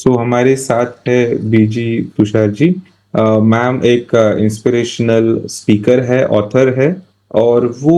सो हमारे साथ है बीजी तुषार जी। मैम एक इंस्पिरेशनल स्पीकर है, ऑथर है और वो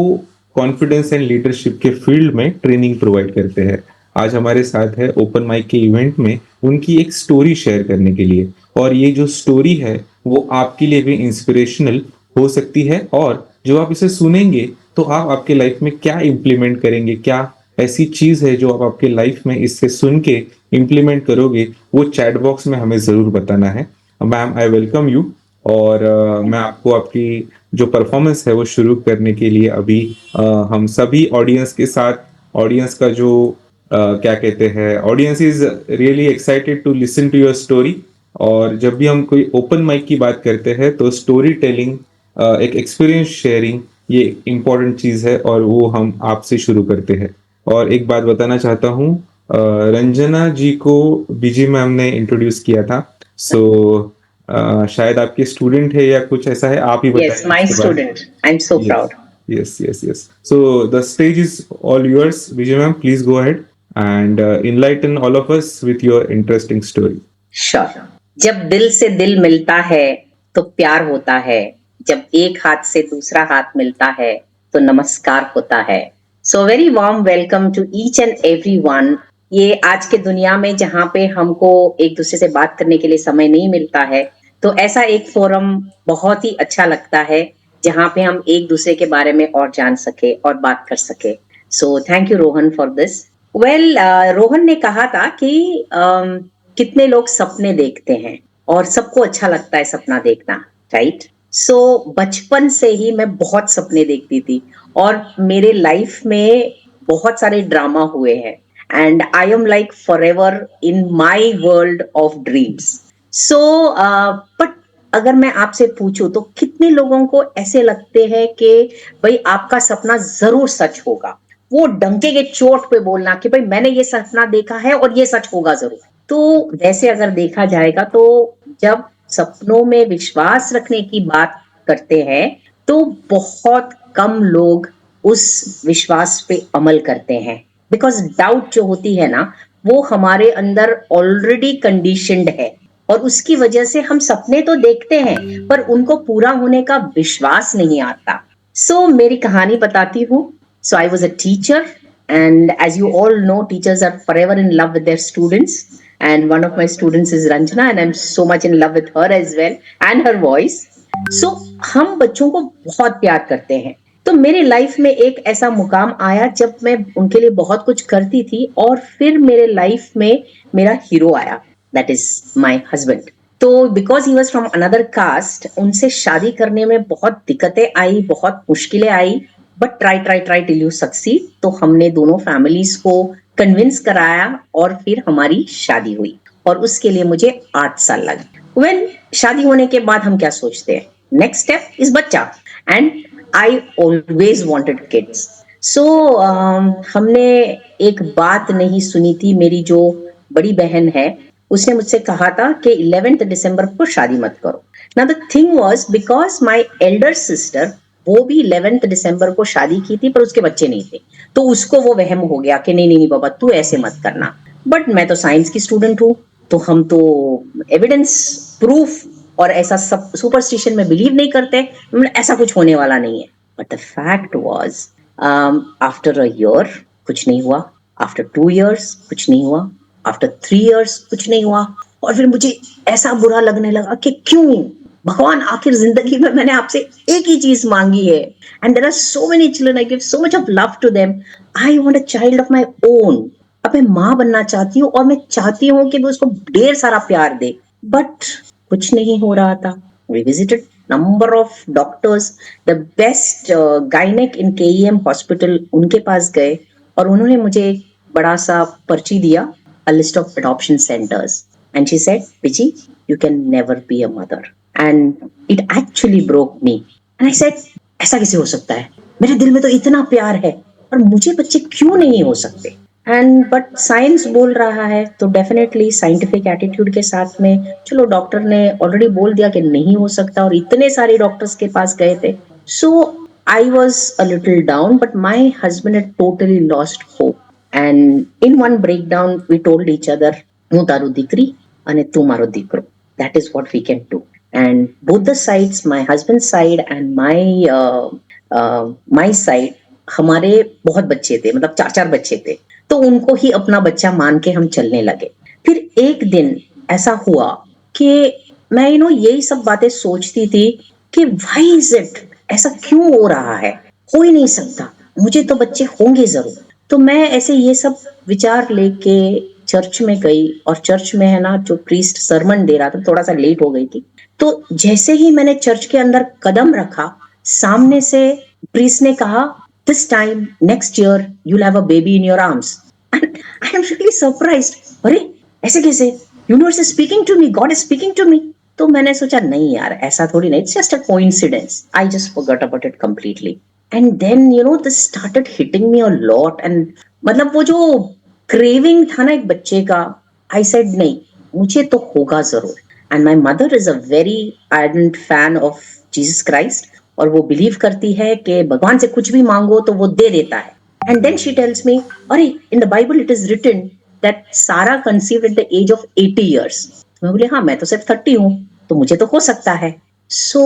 कॉन्फिडेंस एंड लीडरशिप के फील्ड में ट्रेनिंग प्रोवाइड करते हैं। आज हमारे साथ है ओपन माइक के इवेंट में उनकी एक स्टोरी शेयर करने के लिए, और ये जो स्टोरी है वो आपके लिए भी इंस्पिरेशनल हो सकती है, और जो आप इसे सुनेंगे तो आप आपके लाइफ में क्या इम्प्लीमेंट करेंगे, क्या ऐसी चीज है जो आप आपके लाइफ में इससे सुन के इम्प्लीमेंट करोगे, वो चैट बॉक्स में हमें जरूर बताना है। Ma'am, I welcome you. और मैं आपको आपकी जो परफॉर्मेंस है वो शुरू करने के लिए अभी हम सभी ऑडियंस के साथ, ऑडियंस का जो क्या कहते हैं, audience is really excited to listen to your story. और जब भी हम कोई ओपन माइक की बात करते हैं तो स्टोरी टेलिंग, एक एक्सपीरियंस शेयरिंग, ये इम्पोर्टेंट चीज है और वो हम आपसे शुरू करते हैं। और एक बात बताना चाहता हूँ, रंजना जी को बीजी मैम ने इंट्रोड्यूस किया था। सो शायद आपके स्टूडेंट है या कुछ ऐसा है, आप ही Yes, बताइए my इसके बारे में। student. I'm so proud. Yes. So the stage is all yours, Vijay ma'am. Please go ahead and enlighten all of us with your interesting story. Sure. जब दिल से दिल मिलता है तो प्यार होता है, जब एक हाथ से दूसरा हाथ मिलता है तो नमस्कार होता है। So very warm welcome to each and everyone. ये आज के दुनिया में जहाँ पे हमको एक दूसरे से बात करने के लिए समय नहीं मिलता है, तो ऐसा एक फोरम बहुत ही अच्छा लगता है जहाँ पे हम एक दूसरे के बारे में और जान सके और बात कर सके। So thank you Rohan for this. Well, Rohan ने कहा था कि कितने लोग सपने देखते हैं और सबको अच्छा लगता है सपना देखना, राइट? सो बचपन से ही मैं बहुत सपने देखती थी और मेरे लाइफ में बहुत सारे ड्रामा हुए हैं and I am like forever in my world of dreams. So but अगर मैं आपसे पूछूं तो कितने लोगों को ऐसे लगते हैं कि भाई आपका सपना जरूर सच होगा, वो डंके के चोट पे बोलना कि भाई मैंने ये सपना देखा है और ये सच होगा जरूर। तो वैसे अगर देखा जाएगा तो जब सपनों में विश्वास रखने की बात करते हैं तो बहुत कम लोग उस विश्वास पे अमल करते हैं, बिकॉज डाउट जो होती है ना वो हमारे अंदर ऑलरेडी कंडीशनड है और उसकी वजह से हम सपने तो देखते हैं पर उनको पूरा होने का विश्वास नहीं आता। सो मेरी कहानी बताती हूँ। So I was a teacher and as you all know, teachers are forever in love with their students, and one of my students is Ranjana and I'm so much in love with her as well and her voice. So हम बच्चों को बहुत प्यार करते हैं। तो मेरे life में एक ऐसा मुकाम आया जब मैं उनके लिए बहुत कुछ करती थी और फिर मेरे लाइफ में मेरा हीरो आया, दैट इज माय हस्बैंड। तो because he was from another caste, उनसे शादी करने में बहुत दिक्कतें आई, बहुत मुश्किलें आई, but try till you succeed. तो हमने दोनों फैमिलीज को कन्विंस कराया और फिर हमारी शादी हुई और उसके लिए मुझे 8 साल लगे। वेल, शादी होने के बाद हम क्या सोचते हैं, नेक्स्ट स्टेप इज बच्चा, and I always wanted kids. So हमने एक बात नहीं सुनी थी। मेरी जो बड़ी बहन है उसने मुझसे कहा था कि 11 दिसंबर को शादी मत करो। Now the thing was because my Elder sister, वो भी 11 दिसंबर को शादी की थी पर उसके बच्चे नहीं थे, तो उसको वो वहम हो गया कि नहीं बाबा तू ऐसे मत करना। बट मैं तो साइंस की स्टूडेंट हूँ, तो हम तो एविडेंस प्रूफ और ऐसा सब सुपरस्टिशन में बिलीव नहीं करते, ऐसा कुछ होने वाला नहीं है। But the fact was after a year कुछ नहीं हुआ, आफ्टर 2 years कुछ नहीं हुआ, आफ्टर 3 years कुछ नहीं हुआ, और फिर मुझे ऐसा बुरा लगने लगा कि क्यों भगवान, आखिर जिंदगी में मैंने आपसे एक ही चीज मांगी है, and there are so many children, I give so much of love to them, I want a child of my own. अब मैं माँ बनना चाहती हूँ और मैं चाहती हूँ कि वो उसको ढेर सारा प्यार दे, बट कुछ नहीं हो रहा था। We visited number of doctors, the best gynec in KEM hospital, उनके पास गए और उन्होंने मुझे एक बड़ा सा पर्ची दिया, a list of adoption centers, and she said, Pichi, you can never be a mother. And it actually broke me. And I said, ऐसा कैसे हो सकता है, मेरे दिल में तो इतना प्यार है और मुझे बच्चे क्यों नहीं हो सकते। एंड बट साइंस बोल रहा है तो डेफिनेटली साइंटिफिक एटीट्यूड के साथ में चलो, डॉक्टर ने ऑलरेडी बोल दिया कि नहीं हो सकता और इतने सारे डॉक्टर्स के पास गए थे। So I was a little down, but my husband had totally lost hope, and in one breakdown we told each other, હું તારું દીકરી અને તું મારો દીકરો. That is what we can do. And both the sides, my husband's side and my side, हमारे बहुत बच्चे थे, मतलब 4-4 बच्चे थे, तो उनको ही अपना बच्चा मान के हम चलने लगे। फिर एक दिन ऐसा हुआ कि मैं यही सब बातें सोचती थी कि व्हाई इज इट, ऐसा क्यों हो रहा है, हो ही नहीं सकता, मुझे तो बच्चे होंगे जरूर। तो मैं ऐसे ये सब विचार लेके चर्च में गई, और चर्च में है ना, जो प्रीस्ट सरमन दे रहा था, थोड़ा सा लेट हो गई थी, तो जैसे ही मैंने चर्च के अंदर कदम रखा, सामने से प्रीस्ट ने कहा, this time next year you'll have a baby in your arms. And I am really surprised. अरे ऐसे कैसे, universe is speaking to me, God is speaking to me. तो मैंने सोचा नहीं यार, ऐसा थोड़ी नहीं, it's just a coincidence, I just forgot about it completely. And then this started hitting me a lot, and मतलब वो जो क्रेविंग था ना एक बच्चे का, आई सेड नहीं, मुझे तो होगा जरूर। And my mother is a very ardent fan of Jesus Christ, और वो बिलीव करती है कि भगवान से कुछ भी मांगो तो वो दे देता है। And then she tells me, अरे in the Bible it is written that Sarah conceived at the age of 80 years. मैं बोली हाँ, मैं तो सिर्फ 30 हूँ, तो मुझे तो हो सकता है। So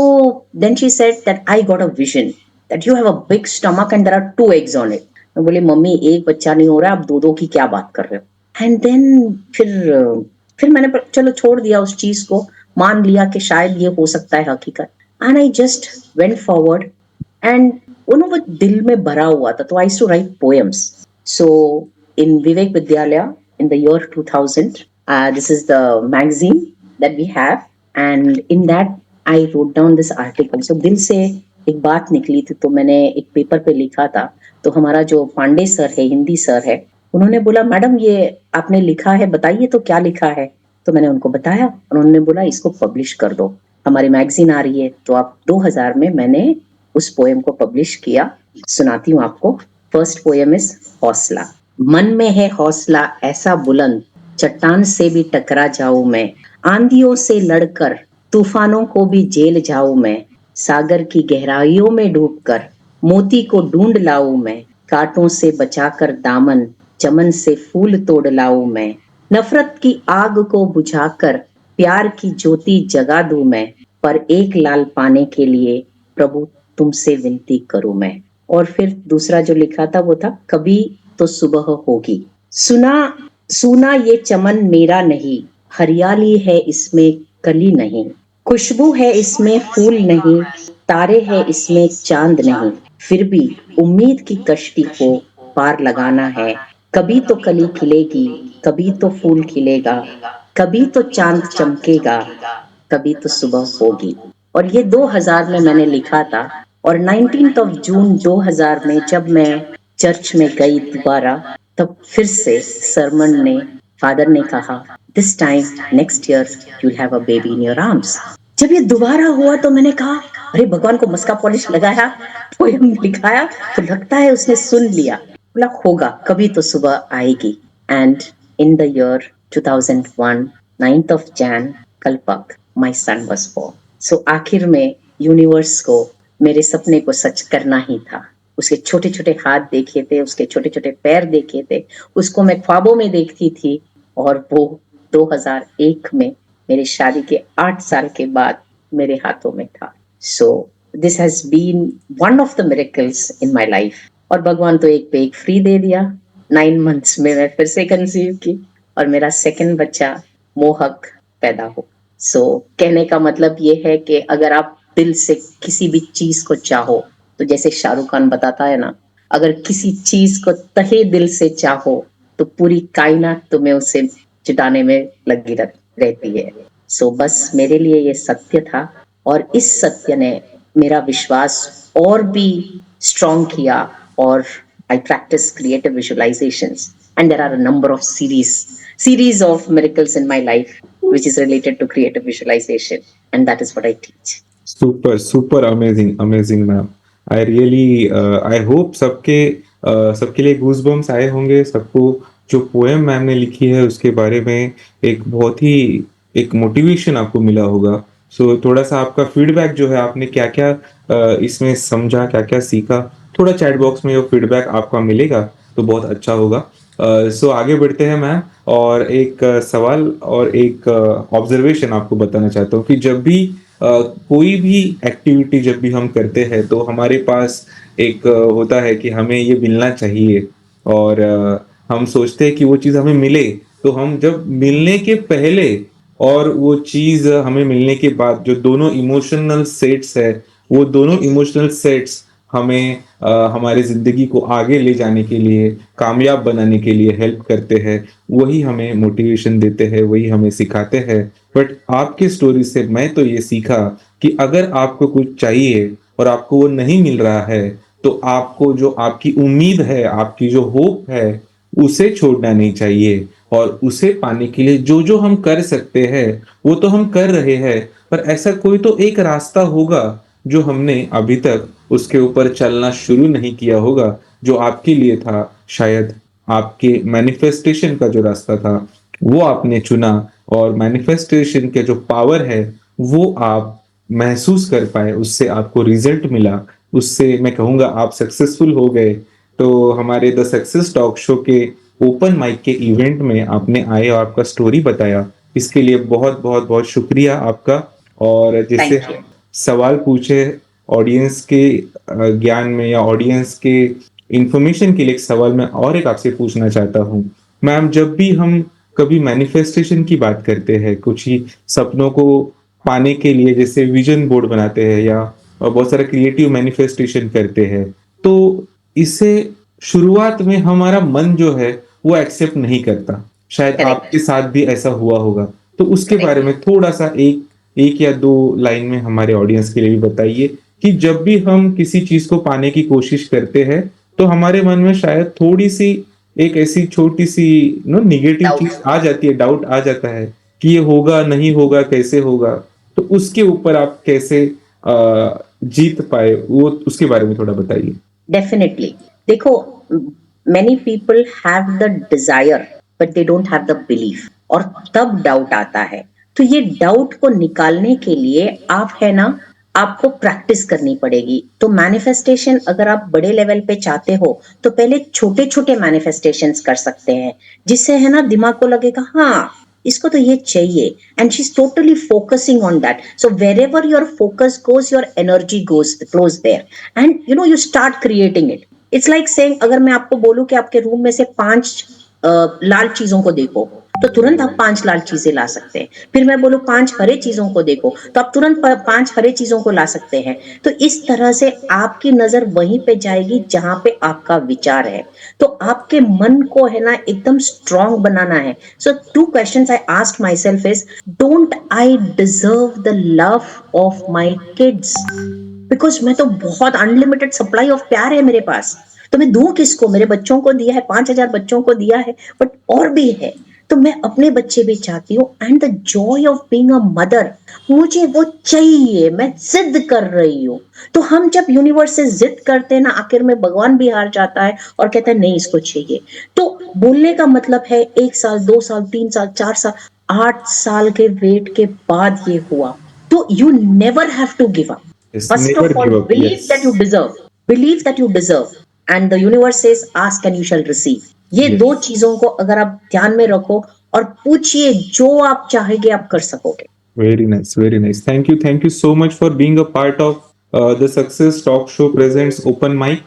then she said that I got a vision that you have a big stomach and there are 2 eggs on it. मैं बोली मम्मी, एक बच्चा नहीं हो रहा है, आप 2-2 की क्या बात कर रहे हो। एंड देन फिर मैंने चलो छोड़ दिया उस चीज को, मान लिया कि शायद ये हो सकता है हकीकत। And I just went forward, and वो दिल में भरा हुआ था, तो आई टू राइट पोएम्स। सो इन विवेक विद्यालय in the year 2000, this is the magazine that we have, and in that I wrote down this article. So दिल से एक बात निकली थी, तो मैंने एक पेपर पे लिखा था। तो हमारा जो पांडे सर है, हिंदी सर है, उन्होंने बोला मैडम ये आपने लिखा है, बताइए तो क्या लिखा है। तो मैंने उनको बताया, उन्होंने बोला इसको पब्लिश कर दो, हमारी मैगजीन आ रही है। तो आप 2000 में मैंने उस पोएम को पब्लिश किया। सुनाती हूँ आपको। फर्स्ट पोएम इज हौसला। मन में है हौसला ऐसा बुलंद, चट्टान से भी टकरा जाऊं मैं, आंधियों से लड़कर तूफानों को भी झेल जाऊं मैं, सागर की गहराइयों में डूबकर मोती को ढूंढ लाऊं मैं, कांटों से बचाकर दामन चमन से फूल तोड़ लाऊं मैं, नफरत की आग को बुझाकर प्यार की ज्योति जगा दूं मैं, पर एक लाल पाने के लिए प्रभु तुमसे विनती करूं मैं। और फिर दूसरा जो लिखा था वो था, कभी तो सुबह होगी, सुना सुना ये चमन मेरा नहीं, हरियाली है इसमें कली नहीं, खुशबू है इसमें फूल नहीं, तारे है इसमें चांद नहीं, फिर भी उम्मीद की कश्ती को पार लगाना है, कभी तो कली खिलेगी, कभी तो फूल खिलेगा, कभी तो चांद चमकेगा, कभी तो सुबह होगी। और ये 2000 में मैंने लिखा था। और 19th of June 2000 में जब मैं चर्च में गई दोबारा, तब फिर से सरमन ने, फादर ने कहा, this time next year you'll have a baby in your arms. जब ये दोबारा हुआ तो मैंने कहा, अरे भगवान को मस्का पॉलिश लगाया, पोएम लिखाया, तो लगता है उसने सुन लिया। बोला होगा, कभी तो सुबह आएगी। And in the year 2001, 9th of Jan, कल्पक, my son was born. So आखिर में यूनिवर्स को मेरे सपने को सच करना ही था। उसके छोटे छोटे हाथ देखे थे, उसके छोटे छोटे पैर देखे थे, उसको मैं ख्वाबों में देखती थी, और वो 2001 में मेरी शादी के 8 साल के बाद मेरे हाथों में था। So this has been one of the miracles in my life. और भगवान तो एक पे एक फ्री दे दिया। 9 months में मैं फिर से कंसीव की, और मेरा सेकंड बच्चा मोहक पैदा हो। सो कहने का मतलब ये है कि अगर आप दिल से किसी भी चीज को चाहो, तो जैसे शाहरुख खान बताता है ना, अगर किसी चीज को तहे दिल से चाहो तो पूरी कायनात तुम्हें उसे जुटाने में लगी रहती है। सो बस मेरे लिए ये सत्य था, और इस सत्य ने मेरा विश्वास और भी स्ट्रॉन्ग किया। और I practice creative visualisations, and there are a number of series of miracles in my life which is related to creative visualization, and that is what I teach. super amazing ma'am. I really I hope सबके लिए goosebumps आए होंगे, सबको जो poem ma'am ने लिखी है उसके बारे में एक बहुत ही एक मोटिवेशन आपको मिला होगा। सो थोड़ा सा आपका फीडबैक जो है, आपने क्या क्या इसमें समझा, क्या क्या सीखा, थोड़ा चैट बॉक्स में वो फीडबैक आपका मिलेगा तो बहुत अच्छा होगा। सो आगे बढ़ते हैं मैम, और एक सवाल और एक ऑब्जर्वेशन आपको बताना चाहता हूँ कि जब भी कोई भी एक्टिविटी जब भी हम करते हैं तो हमारे पास एक होता है कि हमें ये मिलना चाहिए, और हम सोचते हैं कि वो चीज़ हमें मिले। तो हम जब मिलने के पहले और वो चीज़ हमें मिलने के बाद जो दोनों इमोशनल सेट्स है, वो दोनों इमोशनल सेट्स हमें हमारी ज़िंदगी को आगे ले जाने के लिए, कामयाब बनाने के लिए हेल्प करते हैं। वही हमें मोटिवेशन देते हैं, वही हमें सिखाते हैं। बट आपकी स्टोरी से मैं तो ये सीखा कि अगर आपको कुछ चाहिए और आपको वो नहीं मिल रहा है, तो आपको जो आपकी उम्मीद है, आपकी जो होप है, उसे छोड़ना नहीं चाहिए, और उसे पाने के लिए जो-जो हम कर सकते हैं, वो तो हम कर रहे हैं। पर ऐसा कोई तो एक रास्ता होगा जो हमने अभी तक उसके ऊपर चलना शुरू नहीं किया होगा, जो आपके लिए था। शायद आपके मैनिफेस्टेशन का जो रास्ता था, वो आपने चुना, और मैनिफेस्टेशन के जो पावर है, वो आप महसूस कर पाए, उससे आपको रिज़ल्ट मिला, उससे मैं कहूँगा आप सक्सेसफुल हो गए। तो हमारे द सक्सेस टॉक शो के ओपन माइक के इवेंट में आपने आए और आपका स्टोरी बताया, इसके लिए बहुत-बहुत शुक्रिया आपका। और जैसे थैंक यू। हम सवाल पूछे ऑडियंस के ज्ञान में, या ऑडियंस के इन्फॉर्मेशन के लिए, एक सवाल मैं और एक आपसे पूछना चाहता हूँ। मैम, जब भी हम कभी मैनिफेस्टेशन की बात करते हैं, कुछ ही सपनों को पाने के लिए जैसे विज़न बोर्ड बनाते हैं, या बहुत सारा क्रिएटिव मैनिफेस्टेशन करते हैं, तो इसे शुरुआत में हमारा मन जो है, वो एक्सेप्ट नहीं करता। शायद करेक्ट, आपके साथ भी ऐसा हुआ होगा। तो उसके बारे करेक्ट। में थोड़ा-सा 1 या 2 लाइन में हमारे ऑडियंस के लिए भी बताइए कि जब भी हम किसी चीज़ को पाने की कोशिश करते हैं, तो हमारे मन में शायद थोड़ी-सी एक ऐसी छोटी-सी नेगेटिव डाउट। चीज़ आ जाती है, डाउट आ जाता है कि ये होगा, नहीं होगा, कैसे होगा? तो उसके ऊपर आप कैसे जीत पाए, वो उसके बारे में थोड़ा बताइए? डेफिनेटली। देखो, many people have the desire but they don't have the belief, और तब डाउट आता है। तो ये डाउट को निकालने के लिए आप है ना, आपको प्रैक्टिस करनी पड़ेगी। तो मैनिफेस्टेशन अगर आप बड़े लेवल पे चाहते हो, तो पहले छोटे छोटे मैनिफेस्टेशंस कर सकते हैं, जिससे है ना दिमाग को लगेगा हाँ इसको तो ये चाहिए, and she is totally focusing on that. So wherever your focus goes, your energy goes flows there, and you start creating it. It's like saying, अगर मैं आपको बोलूं कि आपके रूम में से 5 लाल चीजों को देखो, तो तुरंत आप 5 लाल चीजें ला सकते हैं। फिर मैं बोलूं 5 हरे चीजों को देखो, तो आप तुरंत 5 हरे चीजों को ला सकते हैं। तो इस तरह से आपकी नजर वहीं पे जाएगी जहां पे आपका विचार है। तो आपके मन को है ना एकदम स्ट्रांग बनाना है। सो 2 questions I asked my self is, don't I deserve the love of my kids? Because मैं तो बहुत अनलिमिटेड सप्लाई ऑफ प्यार है मेरे पास, तो मैं दूं किसको? मेरे बच्चों को दिया है, 5,000 बच्चों को दिया है, बट और भी है। तो मैं अपने बच्चे भी चाहती हूँ, and the Joy of being a mother, मुझे वो चाहिए, मैं जिद कर रही हूँ। तो हम जब यूनिवर्स से जिद करते हैं ना, आखिर में भगवान भी हार जाता है और कहता है नहीं इसको चाहिए। तो बोलने का मतलब है 1 साल, 2 साल, 3 साल, 4 साल, 8 साल के वेट के बाद ये हुआ। तो you never have to give up. Yes, First never of all, give up. believe yes, that you deserve. Believe that you deserve. And the universe says, ask and you shall receive. ये yes. 2 चीजों को अगर आप ध्यान में रखो और पूछिए, जो आप चाहेंगे आप कर सकोगे। Very nice, very nice. Thank you so much for being a part of the Success Talk Show presents Open Mic.